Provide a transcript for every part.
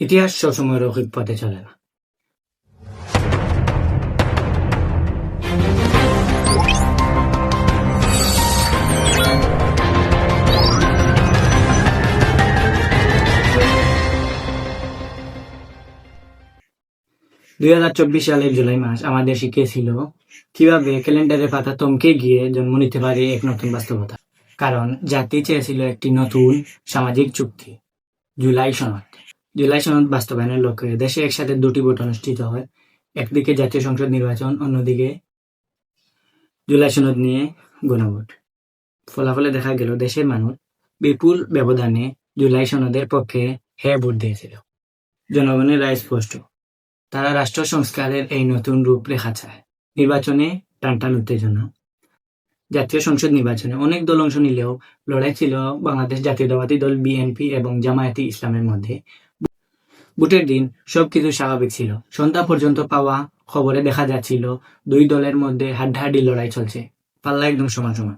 ইতিহাস সবসময় রৈখিক পথে চলে না। সালের জুলাই মাস আমাদের শিখিয়েছিল কিভাবে ক্যালেন্ডারের পাতা থমকে গিয়ে জন্ম নিতে পারে এক নতুন বাস্তবতা। কারণ জাতি চেয়েছিল একটি নতুন সামাজিক চুক্তি, জুলাই সনদ। জুলাই সনদ বাস্তবায়নের লক্ষ্যে দেশে একসাথে দুটি ভোট অনুষ্ঠিত হয়। একদিকে জাতীয় সংসদ নির্বাচন, অন্যদিকে জুলাই সনদ নিয়ে গণভোট। ফলাফলে দেখা গেল দেশের মানুষ বিপুল ব্যবধানে জুলাই সনদের পক্ষে হ্যাঁ ভোট দিয়েছিল। জনগণের রায় স্পষ্ট, তারা রাষ্ট্র সংস্কারের এই নতুন রূপরেখা চায়। নির্বাচনে টানটান উত্তেজনা। জাতীয় সংসদ নির্বাচনে অনেক দল অংশ নিলেও লড়াই ছিল বাংলাদেশ জাতীয়তাবাদী দল বিএনপি এবং জামায়াতে ইসলামের মধ্যে। ভোটের দিন সবকিছু স্বাভাবিক ছিল। সন্ধ্যা পর্যন্ত পাওয়া খবরে দেখা যাচ্ছিল দুই দলের মধ্যে হাড্ডাহাড্ডি লড়াই চলছে, পাল্লা একদম সমান সমান।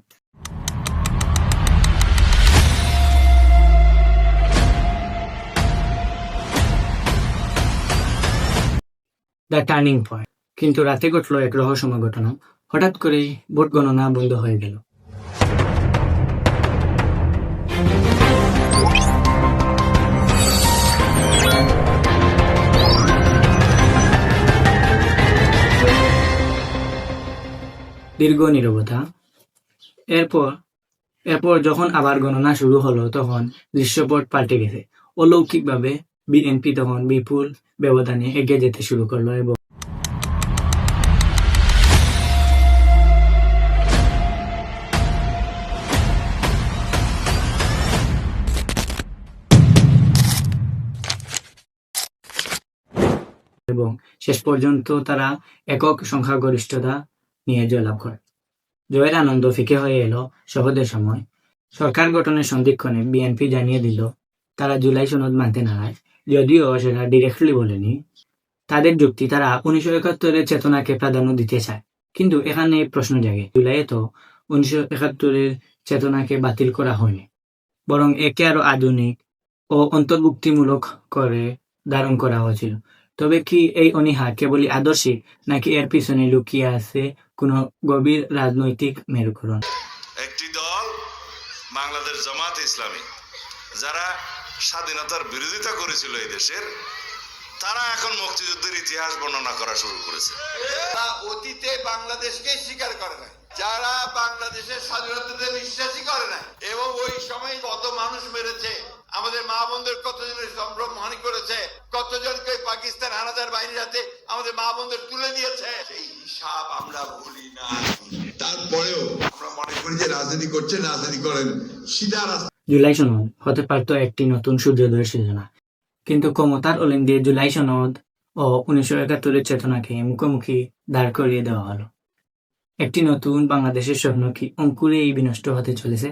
The turning point. কিন্তু রাতে ঘটল এক রহস্যময় ঘটনা। হঠাৎ করেই ভোট গণনা বন্ধ হয়ে গেল। দীর্ঘ নীরবতা। এরপর যখন আবার গণনা শুরু হলো তখন দৃশ্যপট পাল্টে গেছে। অলৌকিকভাবে বিএনপি তখন বিপুল ব্যবধানে এগিয়ে যেতে শুরু করলো এবং শেষ পর্যন্ত তারা একক সংখ্যাগরিষ্ঠতা নিয়ে জয়লাভ করে। জয়ের আনন্দ ফিকে হয়ে এলো শপথের সময়। সরকার গঠনের সন্ধিক্ষণে বিএনপি জানিয়ে দিল তারা জুলাই সনদ মানতে নারাজ, যদিও সেটা ডিরেক্টলি বলেনি। তাদের যুক্তি, তারা 1971-এর চেতনাকে প্রাধান্য দিতে চায়। কিন্তু এখানে প্রশ্ন জাগে, জুলাইয়ে তো 1971-এর চেতনাকে বাতিল করা হয়নি, বরং একে আরো আধুনিক ও অন্তর্ভুক্তিমূলক করে ধারণ করা হয়েছিল। তবে কি এই অনীহা কেবলই আদর্শিক, নাকি এর পিছনে লুকিয়ে আছে কোনো গভীর রাজনৈতিক মেরুকরণ? একটি দল বাংলাদেশ জামায়াতে ইসলামী, যারা স্বাধীনতার বিরোধিতা করেছিল এই দেশের, তারা এখন মুক্তিযুদ্ধের ইতিহাস বর্ণনা করা শুরু করেছে। অতীতে বাংলাদেশকে স্বীকার করে নাই, যারা বাংলাদেশের স্বাধীনতাতে বিশ্বাসী করে নাই, এবং ওই সময় কত মানুষ মেরেছে, আমাদের মা বোনদের কতজনের সম্ভ্রমহানি করেছে, কতজনকে পাকিস্তান হানাদার বাহিনীর হাতে আমাদের মা বোনদের তুলে দিয়েছে, সেই হিসাব আমরা ভুলি না। তারপরেও আমরা মনে করি যে রাজনীতি করছেন, রাজনীতি করেন, সিধা রাস্তা। জুলাই সনদ হতে পারত একটি নতুন সূর্যোদয়ের সূচনা, কিন্তু ক্ষমতার অলিন্দে জুলাই সনদ ও 1971-এর চেতনাকে মুখোমুখি দাঁড় করিয়ে দেওয়া হলো। একটি নতুন বাংলাদেশের স্বপ্ন কি অঙ্কুরেই বিনষ্ট হতে চলেছে?